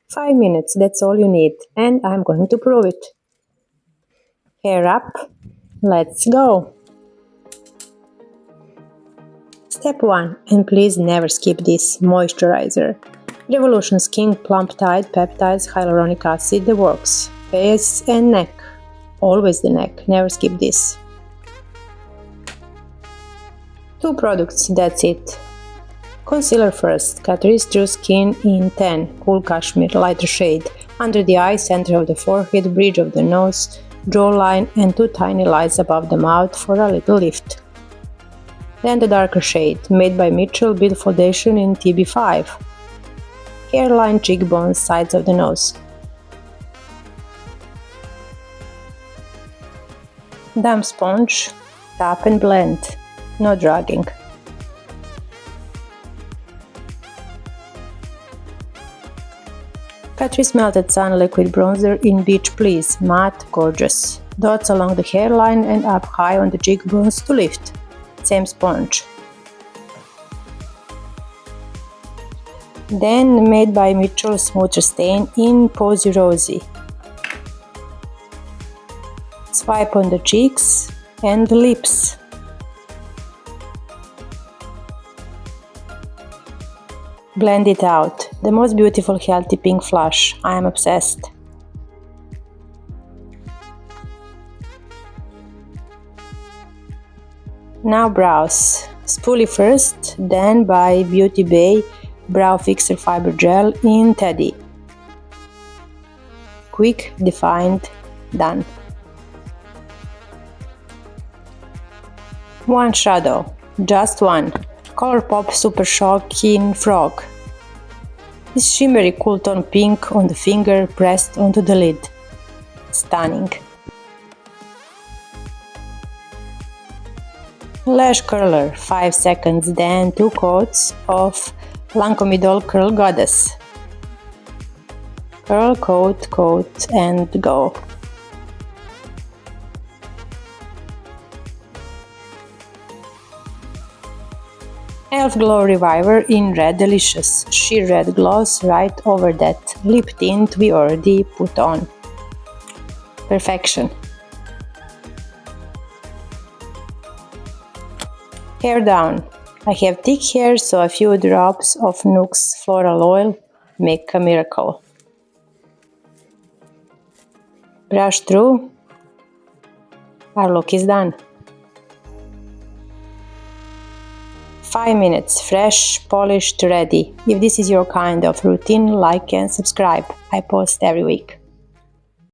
5 minutes, that's all you need, and I'm going to prove it. Hair up, let's go! Step 1, and please never skip this, moisturizer. Revolution Skin Plump-Tide Peptides Hyaluronic Acid, the works. Face and neck. Always the neck, never skip this. 2 products, that's it. Concealer first, Catrice True Skin in 10, Cool Cashmere, lighter shade, under the eye, center of the forehead, bridge of the nose, jawline and 2 tiny lines above the mouth for a little lift. Then the darker shade, made by Mitchell Build Foundation in TB5. Hairline, cheekbones, sides of the nose. Damp sponge, tap and blend, no dragging. Catrice Melted Sun Liquid Bronzer in Beach Please, matte, gorgeous. Dots along the hairline and up high on the cheekbones to lift. Same sponge. Then made by Mitchell Smoother Stain in Posey Rosey. Swipe on the cheeks and the lips. Blend it out. The most beautiful healthy pink flush. I am obsessed. Now brows. Spoolie first, then by Beauty Bay Brow Fixer Fibre Gel in Teddy. Quick, defined, done. 1 shadow, just one. Colourpop Super Shock in Frog. This shimmery cool tone pink on the finger pressed onto the lid. Stunning. Lash curler, 5 seconds, then 2 coats of Lancome Idôle Curl Goddess. Curl, coat, coat, and go. Elf Glow Reviver in Red Delicious. Sheer red gloss right over that lip tint we already put on. Perfection. Hair down. I have thick hair, so a few drops of Nuxe floral oil make a miracle. Brush through. Our look is done. 5 minutes, fresh, polished, ready. If this is your kind of routine, like and subscribe. I post every week.